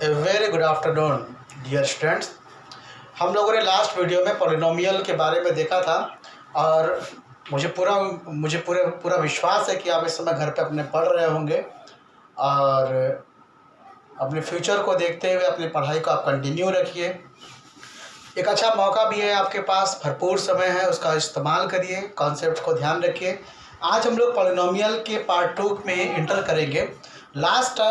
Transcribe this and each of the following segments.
ए very good afternoon dear students. हम लोगों ने लास्ट वीडियो में पॉलिनोमियल के बारे में देखा था और मुझे पूरा विश्वास है कि आप इस समय घर पे अपने पढ़ रहे होंगे और अपने फ्यूचर को देखते हुए अपनी पढ़ाई को आप कंटिन्यू रखिए। एक अच्छा मौका भी है आपके पास, भरपूर समय है, उसका इस्तेमाल करिए, कॉन्सेप्ट को ध्यान रखिए। आज हम लोग पॉलिनोमियल के पार्ट 2 में इंटर करेंगे। लास्ट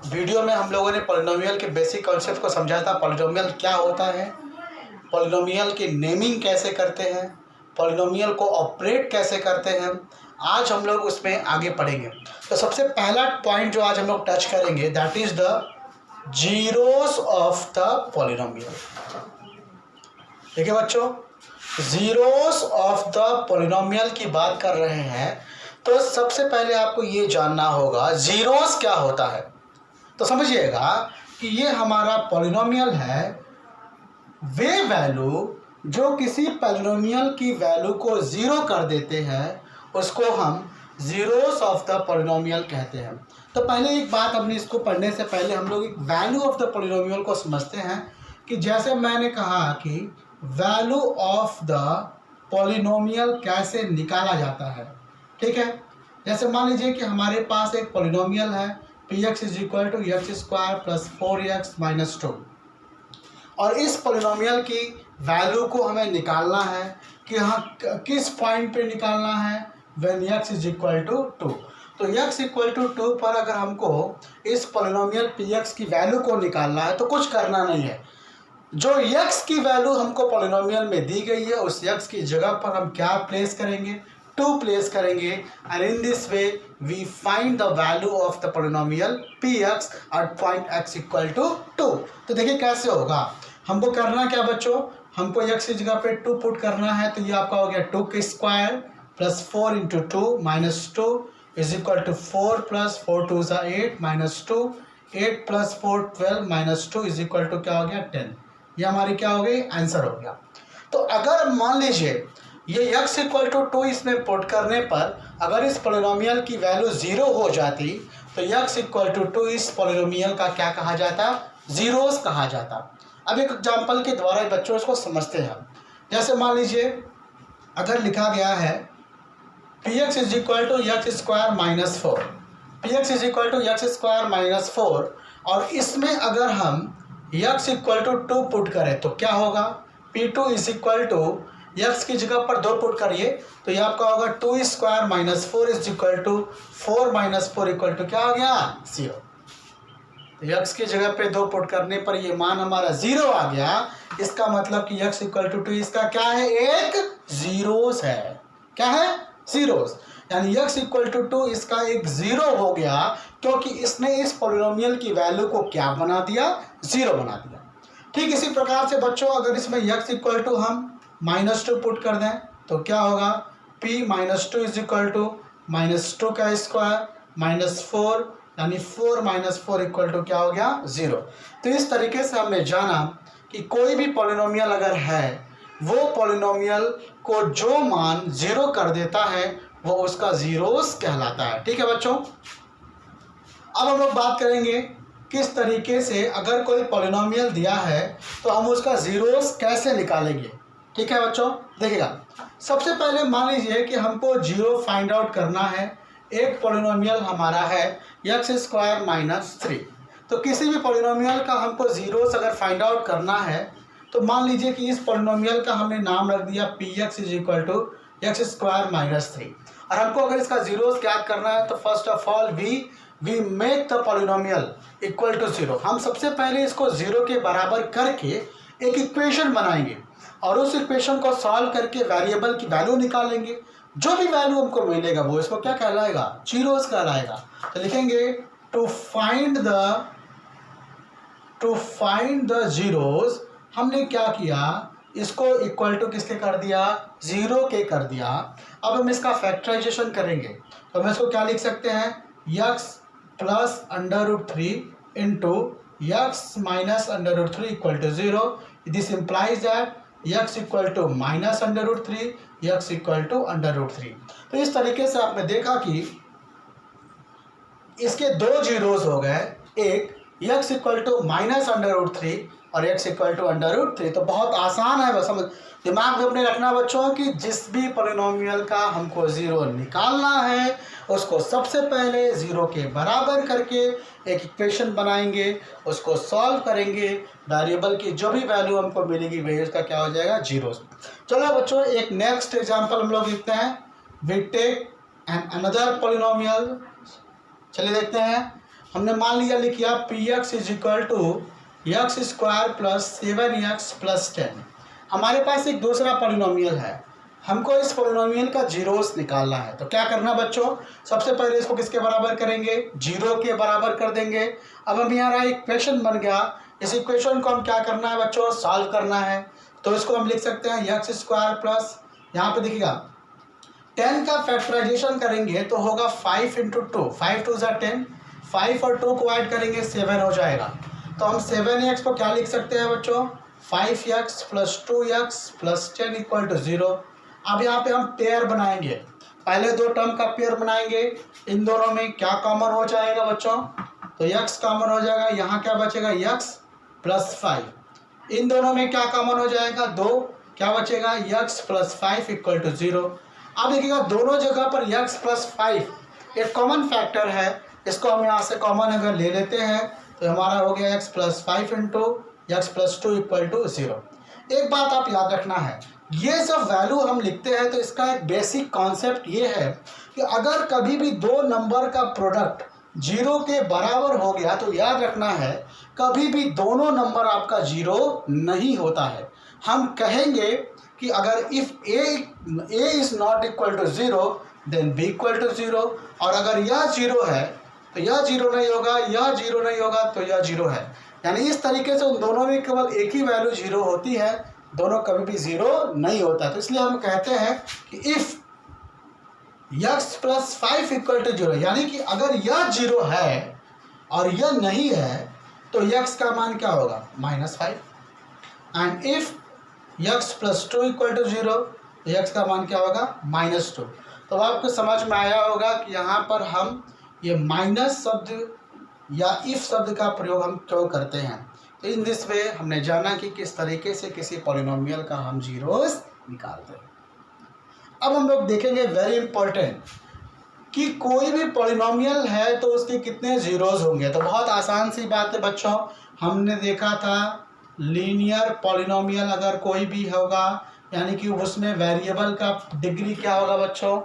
वीडियो में हम लोगों ने पॉलिनोमियल के बेसिक कॉन्सेप्ट को समझा था। पॉलिनोमियल क्या होता है, पॉलिनोमियल की नेमिंग कैसे करते हैं, पॉलिनोमियल को ऑपरेट कैसे करते हैं, आज हम लोग उसमें आगे पढ़ेंगे। तो सबसे पहला पॉइंट जो आज हम लोग टच करेंगे that is the zeros of the polynomial. देखिए बच्चों, जीरोस ऑफ द पॉलिनोमियल की बात कर रहे हैं तो सबसे पहले आपको ये जानना होगा जीरोस क्या होता है। तो समझिएगा कि ये हमारा पॉलिनोमियल है, वे वैल्यू जो किसी पॉलिनोमियल की वैल्यू को ज़ीरो कर देते हैं उसको हम जीरोस ऑफ द पॉलिनोमियल कहते हैं। तो पहले एक बात, अपने इसको पढ़ने से पहले हम लोग एक वैल्यू ऑफ द पॉलिनोमियल को समझते हैं कि जैसे मैंने कहा कि वैल्यू ऑफ द पॉलिनोमियल कैसे निकाला जाता है। ठीक है, जैसे मान लीजिए कि हमारे पास एक पॉलिनोमियल है px is equal to x square plus 4x minus 2 और इस पॉलिनोमियल की वैल्यू को हमें निकालना है कि हाँ किस पॉइंट पे निकालना है, when x is equal to 2। तो x इक्वल टू 2 पर अगर हमको इस पॉलिनोमियल px की वैल्यू को निकालना है तो कुछ करना नहीं है। जो x की वैल्यू हमको पॉलिनोमियल में दी गई है उस x की जगह पर हम क्या प्लेस करेंगे, 2 प्लेस करेंगे and in this way we find the value of the polynomial px at point x equal to 2। तो देखिए कैसे होगा, हमको करना क्या बच्चों, हमको x की जगह पे 2 पुट करना है। तो ये आपका हो गया 2 का square plus 4 into 2 minus 2 is equal to 4 plus 4 2 ज़ा 8 minus 2, 8 plus 4 12 minus 2 is equal to क्या हो गया 10। ये हमारी क्या हो गई, आंसर हो गया। तो अगर मान लीजिए ये x इक्वल टू 2 इसमें पुट करने पर अगर इस पॉलिनोमियल की वैल्यू 0 हो जाती तो x इक्वल टू 2 इस पॉलिनोमियल का क्या कहा जाता, जीरोस कहा जाता। अब एक एग्जांपल के द्वारा बच्चों इसको समझते हैं। जैसे मान लीजिए अगर लिखा गया है px is equal to x square minus 4, px is equal to x square minus 4 और इसमें अगर हम x इक्वल टू 2 पुट करें तो क्या होगा, p2 is equal to x की जगह पर 2 पुट करिए तो ये आपका होगा 2 square minus 4 is equal to 4 minus 4 equal to क्या हो गया 0। तो x की जगह पे 2 पुट करने पर ये मान हमारा 0 आ गया। इसका मतलब कि x इक्वल टू 2 इसका क्या है, एक जीरोस है। क्या है, जीरोस, यानी x इक्वल टू 2 इसका एक 0 हो गया क्योंकि इसने इस पॉलिनोमियल की वैल्यू को क्या बना दिया, 0 बना दिया। ठीक इसी प्रकार से बच्चों अगर इसमें x इक्वल टू हम माइनस 2 पुट कर दें तो क्या होगा, p minus 2 is equal to minus 2 का स्क्वायर माइनस 4 यानी 4 माइनस 4 इक्वल टू क्या हो गया 0। तो इस तरीके से हमने जाना कि कोई भी पॉलिनोमियल अगर है वो पॉलिनोमियल को जो मान 0 कर देता है वो उसका जीरोस कहलाता है। ठीक है बच्चों, अब हम लोग बात करेंगे किस तरीके से अगर कोई पॉलिनोमियल दिया है तो हम उसका जीरोस कैसे निकालेंगे। ठीक है बच्चों, देखिएगा सबसे पहले मान लीजिए कि हमको 0 फाइंड आउट करना है। एक पॉलिनोमियल हमारा है एक्स स्क्वायर माइनस 3। तो किसी भी पॉलिनोमियल का हमको जीरोस अगर फाइंड आउट करना है तो मान लीजिए कि इस पॉलिनोमियल का हमने नाम रख दिया px is equal to x square minus 3 और हमको अगर इसका जीरोस ज्ञात करना है तो first of all we make the polynomial equal to 0। हम सबसे पहले इसको 0 के बराबर करके एक इक्वेशन बनाएंगे और उस इक्वेशन को सॉल्व करके वेरिएबल की वैल्यू निकालेंगे। जो भी वैल्यू हमको मिलेगा वो इसको क्या कहलाएगा, जीरोस कहलाएगा। तो लिखेंगे टू फाइंड द जीरोस। हमने क्या किया, इसको इक्वल टू किसके कर दिया, 0 के कर दिया। अब हम इसका फैक्टराइजेशन करेंगे तो हम इसको क्या लिख सकते हैं, x plus under root 3 into x minus under root 3 equal to 0। This implies that x equal to minus under root 3, x equal to under root 3। तो इस तरीके से आपने देखा कि इसके 2 जीरोस हो गए, एक x इक्वल टू माइनस √3 और x इक्वल टू √3। तो बहुत आसान है, बस समझ दिमाग में अपने रखना बच्चों कि जिस भी पॉलिनोमियल का हमको ज़ीरो निकालना है उसको सबसे पहले ज़ीरो के बराबर करके एक इक्वेशन बनाएंगे, उसको सॉल्व करेंगे, वेरिएबल की जो भी वैल्यू हमको मिलेगी वही उसका क्या हो जाएगा, जीरो। चलो बच्चों एक नेक्स्ट एग्जांपल हम लोग लिखते हैं। We take an another polynomial. चलिए देखते हैं। हमने मान लिया लिख किया P x is equal to x square plus 7x plus 10। हमारे पास एक दूसरा पॉलिनोमियल है, हमको इस पॉलिनोमियल का जीरोस निकालना है। तो क्या करना बच्चों, सबसे पहले इसको किसके बराबर करेंगे, जीरो के बराबर कर देंगे। अब हम यहाँ इक्वेशन बन गया, इस इक्वेशन को हम क्या करना है बच्चों, सॉल्व करना है। तो इसको हम लिख सकते हैं एक्स स्क्वायर प्लस, यहाँ पे देखिएगा 10 का फैक्टराइजेशन करेंगे तो होगा 5 × 2, 5 2 = 10, 5 और 2 को ऐड करेंगे 7 हो जाएगा। तो हम 7x को क्या लिख सकते हैं बच्चों, 5x plus 2x plus 10 equal to 0। अब यहाँ पे हम पेयर बनाएंगे, पहले दो टर्म का पेयर बनाएंगे। इन दोनों में क्या कॉमन हो जाएगा बच्चों, तो x कॉमन हो जाएगा, यहाँ क्या बचेगा x प्लस 5। इन दोनों में क्या कॉमन हो जाएगा, 2, क्या बचेगा x प्लस 5 इक्वल टू 0। अब देखिएगा दोनों जगह पर x प्लस 5 एक कॉमन फैक्टर है, इसको हम यहाँ से कॉमन अगर ले लेते हैं तो हमारा हो गया x plus 5 × x plus 2 equal to 0। एक बात आप याद रखना है, ये सब वैल्यू हम लिखते हैं तो इसका एक बेसिक कॉन्सेप्ट ये है कि अगर कभी भी दो नंबर का प्रोडक्ट जीरो के बराबर हो गया तो याद रखना है कभी भी दोनों नंबर आपका जीरो नहीं होता है। हम कहेंगे कि अगर if a is not equal to 0 then b equal to 0, और अगर यह जीरो है तो यह जीरो नहीं होगा, यह जीरो नहीं होगा तो यह जीरो है। यानी इस तरीके से उन दोनों में केवल एक ही वैल्यू जीरो होती है, दोनों कभी भी जीरो नहीं होता। तो इसलिए हम कहते हैं कि if x plus 5 equal to 0, यानी कि अगर यह जीरो है और यह नहीं है तो x का मान क्या होगा, -5। And if x plus 2 equal to 0 तो x का मान क्या होगा, -2। तो आपको समझ में आया होगा कि यहाँ पर हम ये माइनस शब्द या इफ शब्द का प्रयोग हम क्यों करते हैं। तो इन दिस वे हमने जाना कि किस तरीके से किसी पॉलिनोमियल का हम जीरोस निकालते हैं। अब हम लोग देखेंगे वेरी इंपॉर्टेंट कि कोई भी पॉलिनोमियल है तो उसके कितने जीरोस होंगे। तो बहुत आसान सी बात है बच्चों, हमने देखा था लीनियर पॉलिनोमियल अगर कोई भी होगा यानी कि उसमें वेरिएबल का डिग्री क्या होगा बच्चों,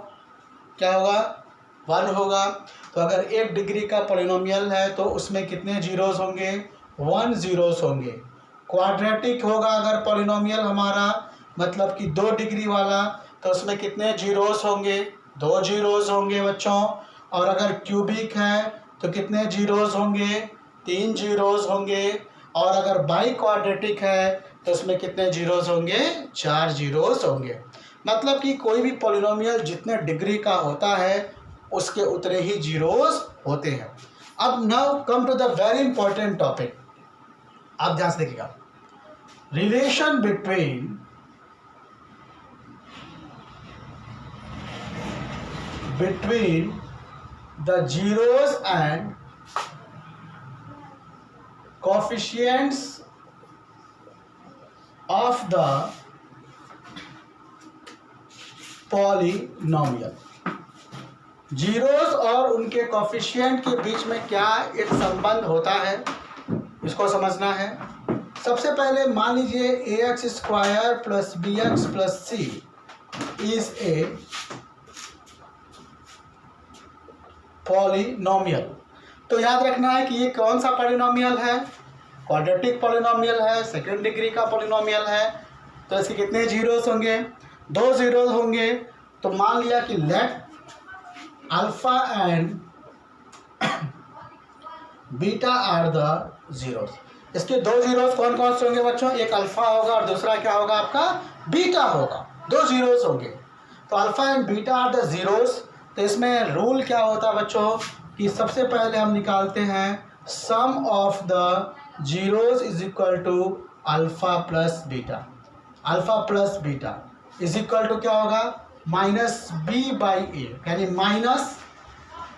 क्या होगा, 1 होगा। तो अगर 1 डिग्री का पॉलिनोमियल है तो उसमें कितने जीरोस होंगे, 1 जीरोस होंगे। क्वाड्रेटिक होगा अगर पॉलिनोमियल हमारा, मतलब कि 2 डिग्री वाला, तो उसमें कितने जीरोस होंगे, 2 जीरोस होंगे बच्चों। और अगर क्यूबिक है तो कितने जीरोस होंगे, 3 जीरोस होंगे। और अगर बाई क्वाड्रेटिक है तो उसमें कितने जीरोस होंगे, 4 जीरोस होंगे। मतलब कि कोई भी पॉलिनोमियल जितने डिग्री का होता है उसके उतने ही जीरोस होते हैं। अब now come to the very important topic, आप ध्यान से देखिएगा, relation between the zeros and coefficients of the polynomial. Zeros और उनके कोएफिशिएंट के बीच में क्या एक संबंध होता है, इसको समझना है। सबसे पहले मान लीजिए ax square plus bx plus c is a polynomial. तो याद रखना है कि ये कौन सा पॉलिनोमियल है, क्वाड्रेटिक पॉलिनोमियल है, सेकंड डिग्री का पॉलिनोमियल है। तो इसके कितने जीरोस होंगे, 2 जीरोस होंगे। तो मान लिया कि let alpha and beta are the zeros. इसके 2 जीरोस कौन कौन से होंगे बच्चों, एक अल्फा होगा और दूसरा क्या होगा आपका, बीटा होगा। 2 जीरोस होंगे। तो alpha and beta are the zeros. तो इसमें रूल क्या होता है बच्चों कि सबसे पहले हम निकालते हैं sum of the zeros is equal to alpha plus beta. Alpha plus beta is equal to क्या होगा, -b/a, यानी minus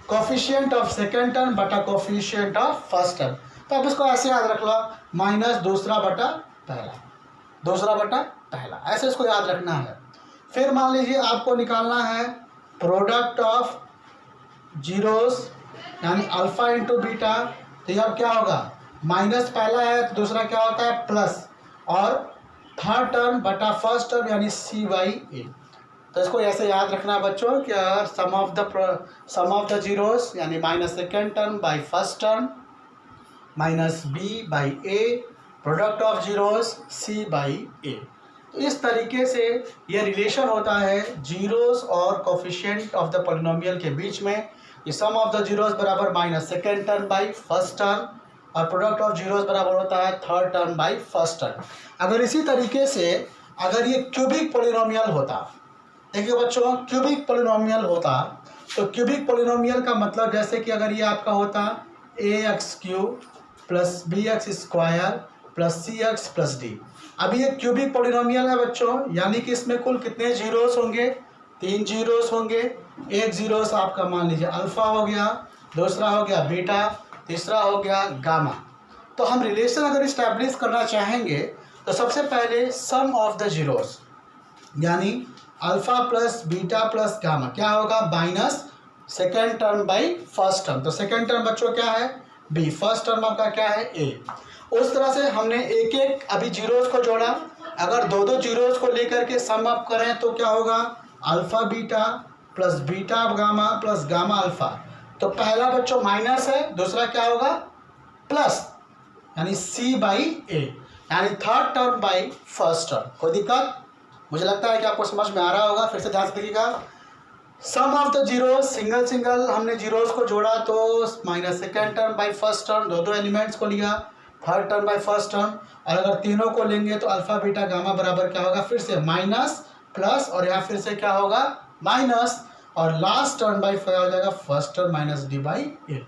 coefficient of second term बटा कोफिशिएंट ऑफ फर्स्ट टर्म। तो अब इसको ऐसे याद रख लो, माइनस दूसरा बटा पहला, दूसरा बटा पहला, ऐसे इसको याद रखना है। फिर मान लीजिए आपको निकालना है प्रोडक्ट ऑफ जीरोस यानी अल्फा इंटू बीटा। तो अब क्या होगा, माइनस पहला है तो दूसरा क्या होता है प्लस, और थर्ड टर्म बटा फर्स्ट टर्म यानी सी बाई ए। तो इसको ऐसे याद रखना है बच्चों कि सम ऑफ द जीरोस यानी minus second term by first term minus b by a, product of zeros c by a. तो इस तरीके से ये रिलेशन होता है जीरोस और कोफिशिएंट ऑफ द पॉलिनोमियल के बीच में। ये सम ऑफ द जीरोस बराबर minus second term by first term, और प्रोडक्ट ऑफ जीरोस बराबर होता है third term by first term. अगर इसी तरीके से अगर ये क्यूबिक पॉलिनोमियल होता, देखिए बच्चों क्यूबिक पॉलिनोमियल होता, तो क्यूबिक पॉलिनोमियल का मतलब जैसे कि अगर ये आपका होता a x cube plus b x square plus c x plus d. अब ये क्यूबिक पॉलिनोमियल है बच्चों, यानी कि इसमें कुल कितने जीरोस होंगे, 3 जीरोस होंगे। एक जीरोस आपका मान लीजिए अल्फा हो गया, दूसरा हो गया बीटा, तीसरा हो गया गामा। तो हम रिलेशन अगर इस्टेब्लिश करना चाहेंगे तो सबसे पहले सम ऑफ द जीरोस यानी alpha plus beta plus gamma क्या होगा, minus second term by first term. तो सेकेंड टर्म बच्चों क्या है बी, फर्स्ट टर्म आपका क्या है ए। उस तरह से हमने एक एक अभी जीरोस को जोड़ा, अगर दो दो जीरोस को लेकर के सम अप करें तो क्या होगा, alpha beta plus beta gamma plus gamma alpha. तो पहला बच्चों माइनस है, दूसरा क्या होगा प्लस, यानी सी बाई ए, यानी third term by first term. कोई दिक्कत, मुझे लगता है कि आपको समझ में आ रहा होगा। फिर से ध्यान से देखिएगा, sum of the zeros, single single हमने जीरोस को जोड़ा तो minus second term by first term, दो दो एलिमेंट्स को लिया, third term by first term. और अगर तीनों को लेंगे तो अल्फा बीटा गामा बराबर क्या होगा, फिर से माइनस प्लस, और यहाँ फिर से क्या होगा माइनस, और लास्ट टर्म बाई क्या हो जाएगा first term minus d by a.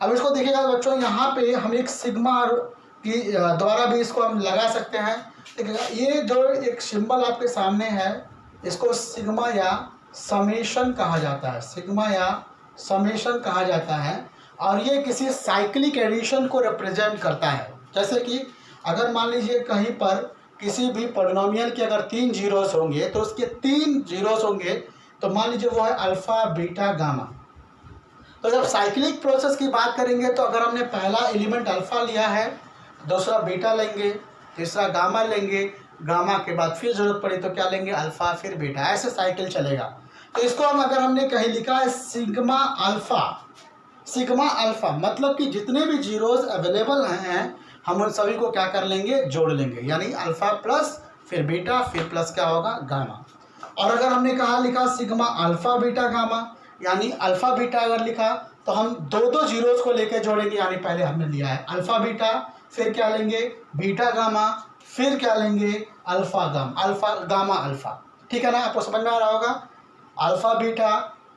अब इसको देखिएगा बच्चों, यहाँ पे हम एक सिग्मा की द्वारा भी इसको हम लगा सकते हैं। देखिएगा ये जो एक सिंबल आपके सामने है इसको सिग्मा या समेशन कहा जाता है, सिग्मा या समेशन कहा जाता है, और ये किसी साइक्लिक एडिशन को रिप्रेजेंट करता है। जैसे कि अगर मान लीजिए कहीं पर किसी भी पॉलिनोमियल के अगर 3 जीरोस होंगे तो उसके 3 जीरोस होंगे, तो मान लीजिए वो है अल्फा बीटा गामा। तो जब साइक्लिक प्रोसेस की बात करेंगे तो अगर हमने पहला एलिमेंट अल्फा लिया है, दूसरा बीटा लेंगे, तीसरा गामा लेंगे, गामा के बाद फिर जरूरत पड़ी तो क्या लेंगे अल्फा फिर बीटा, ऐसे साइकिल चलेगा। तो इसको हम अगर हमने कहीं लिखा है सिग्मा अल्फा, सिग्मा अल्फा मतलब कि जितने भी जीरोस अवेलेबल हैं हम उन सभी को क्या कर लेंगे जोड़ लेंगे, यानी अल्फा प्लस फिर बीटा फिर प्लस क्या होगा गामा। और अगर हमने कहा लिखा सिग्मा अल्फा बीटा गामा, यानी अल्फा बीटा अगर लिखा तो हम दो दो जीरोस को लेकर जोड़ेंगे, यानी पहले हमने लिया है अल्फा बीटा, फिर क्या लेंगे बीटा गामा, फिर क्या लेंगे अल्फा गामा अल्फा। ठीक है ना, आपको समझ में आ रहा होगा, अल्फा बीटा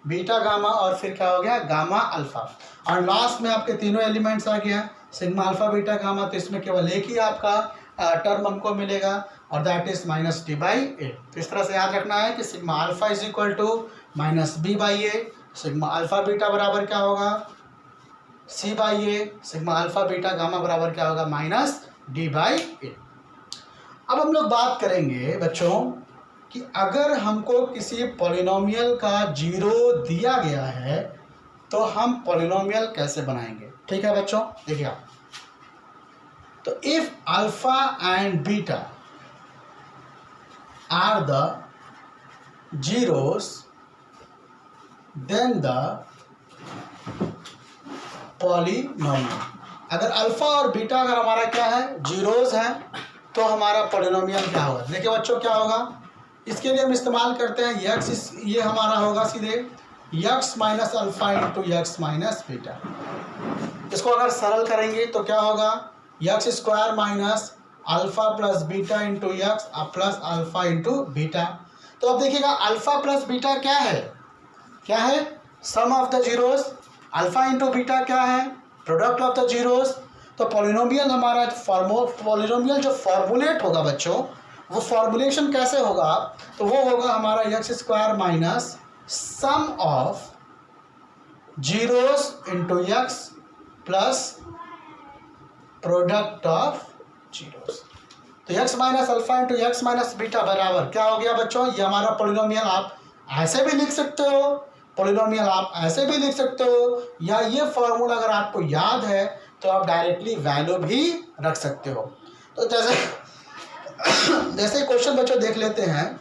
बीटा गामा और फिर क्या हो गया गामा अल्फा, और लास्ट में आपके तीनों एलिमेंट्स आ गया सिग्मा अल्फा बीटा गामा। तो इसमें केवल एक ही आपका टर्म हमको मिलेगा और that is minus d by a. तो इस तरह से याद रखना है कि sigma alpha is equal to minus b by a, sigma alpha beta बराबर क्या होगा c by a, sigma alpha beta gamma बराबर क्या होगा माइनस डी बाई ए। अब हम लोग बात करेंगे बच्चों कि अगर हमको किसी पॉलिनोमियल का जीरो दिया गया है तो हम पॉलिनोमियल कैसे बनाएंगे। ठीक है बच्चों, देखिए आप, तो if alpha and beta are the zeros then the polynomial. अगर अल्फा और बीटा अगर हमारा क्या है जीरोस है तो हमारा पॉलिनोमियल क्या होगा। देखिए बच्चों क्या होगा, इसके लिए हम इस्तेमाल करते हैं यक्स, ये हमारा होगा सीधे x minus alpha into x minus beta. इसको अगर सरल करेंगे तो क्या होगा x square minus alpha plus beta into x plus alpha into beta. तो अब देखिएगा अल्फा प्लस बीटा क्या है sum of the zeros, alpha into beta क्या है प्रोडक्ट ऑफ द जीरोस। तो पॉलिनोमियल हमारा पॉलिनोमियल जो फॉर्मुलेट होगा बच्चों, वो फॉर्मुलेशन कैसे होगा, तो वो होगा हमारा x square minus sum of zeros into x plus product of zeros. तो x minus alpha into x minus beta बराबर क्या हो गया बच्चों, ये हमारा पॉलिनोमियल आप ऐसे भी लिख सकते हो, पॉलिनोमियल आप ऐसे भी लिख सकते हो, या ये फॉर्मूला अगर आपको याद है तो आप डायरेक्टली वैल्यू भी रख सकते हो। तो जैसे क्वेश्चन बच्चों देख लेते हैं।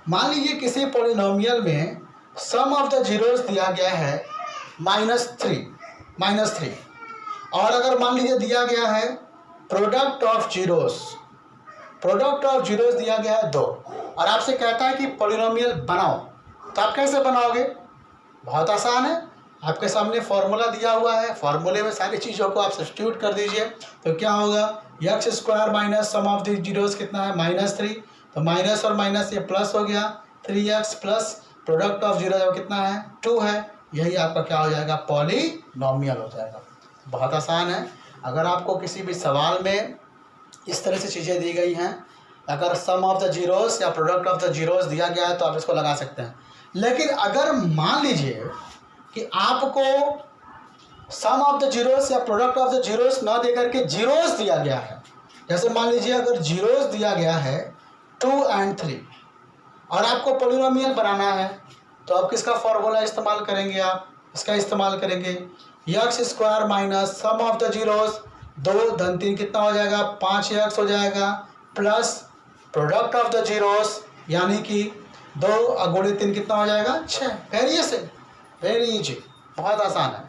मान लीजिए किसी पॉलिनोमियल में सम ऑफ द जीरोस दिया गया है -3, और अगर मान लीजिए दिया गया है प्रोडक्ट ऑफ जीरोस दिया गया है 2, और आपसे कहता है कि पॉलिनोमियल बनाओ, तो आप कैसे बनाओगे? बहुत आसान है, आपके सामने फॉर्मूला दिया हुआ है, फॉर्मूले में सारी चीज़ों को आप सब्स्टिट्यूट कर दीजिए। तो क्या होगा, x square minus sum of the zeros कितना है -3, तो माइनस और माइनस ये प्लस हो गया, 3x plus product of zero कितना है 2 है, यही आपका क्या हो जाएगा, पॉलिनोमियल हो जाएगा। बहुत आसान है। अगर आपको किसी भी सवाल में इस तरह से चीज़ें दी गई हैं, अगर सम ऑफ द जीरोस या प्रोडक्ट ऑफ द जीरोस दिया गया है तो आप इसको लगा सकते हैं। लेकिन अगर मान लीजिए कि आपको सम ऑफ द जीरोस या प्रोडक्ट ऑफ द जीरोस ना देकर के जीरोस दिया गया है, जैसे मान लीजिए अगर जीरोस दिया गया है 2 और 3 और आपको पॉलिनोमियल बनाना है, तो आप किसका फॉर्मूला इस्तेमाल करेंगे? आप इसका इस्तेमाल करेंगे, x square minus sum of the zeros 2 धन 3 कितना हो जाएगा, 5x हो जाएगा, plus product of the zeros यानी कि 2 गुणित 3 कितना हो जाएगा 6। वेरी इजी, बहुत आसान है।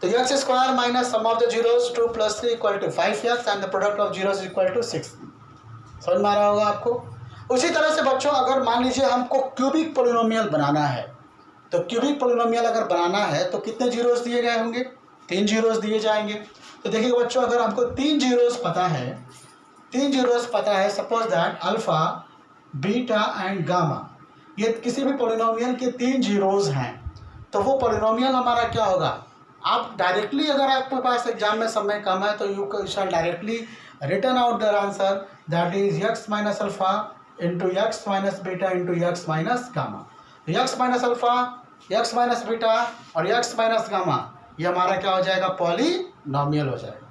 तो x square minus sum of the zeros 2 + 3 = 5x and the product of zeros = 6। समझ में आ रहा होगा आपको। उसी तरह से बच्चों अगर मान लीजिए हमको क्यूबिक पॉलिनोमियल बनाना है, तो क्यूबिक पॉलिनोमियल अगर बनाना है तो कितने जीरोस दिए गए होंगे, 3 जीरोस दिए जाएंगे। तो देखिए बच्चों, अगर हमको 3 जीरोस पता है, suppose that alpha, beta and gamma, ये किसी भी पॉलिनोमियल के 3 जीरोस हैं, तो वो पॉलिनोमियल हमारा क्या होगा, आप डायरेक्टली, अगर आपके पास एग्जाम में समय कम है तो you shall directly return out their answer, that is x minus alpha into x minus beta into x minus gamma. X minus alpha, x minus beta और एक्स माइनस गामा, ये हमारा क्या हो जाएगा, पॉलिनोमियल हो जाएगा।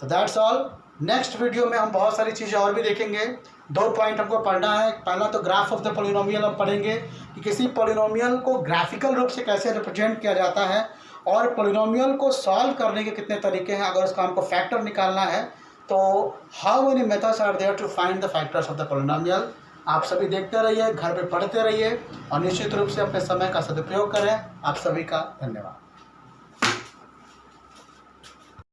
तो दैट्स ऑल। नेक्स्ट वीडियो में हम बहुत सारी चीज़ें और भी देखेंगे। 2 पॉइंट हमको पढ़ना है। पहला तो ग्राफ ऑफ द पॉलिनोमियल हम पढ़ेंगे कि किसी पॉलिनोमियल को ग्राफिकल रूप से कैसे रिप्रेजेंट किया जाता है, और पॉलिनोमियल को सॉल्व करने के कितने तरीके हैं। अगर उसका हमको फैक्टर निकालना है तो how many methods are there to find the factors of the polynomial. आप सभी देखते रहिए, घर पे पढ़ते रहिए और निश्चित रूप से अपने समय का सदुपयोग करें। आप सभी का धन्यवाद।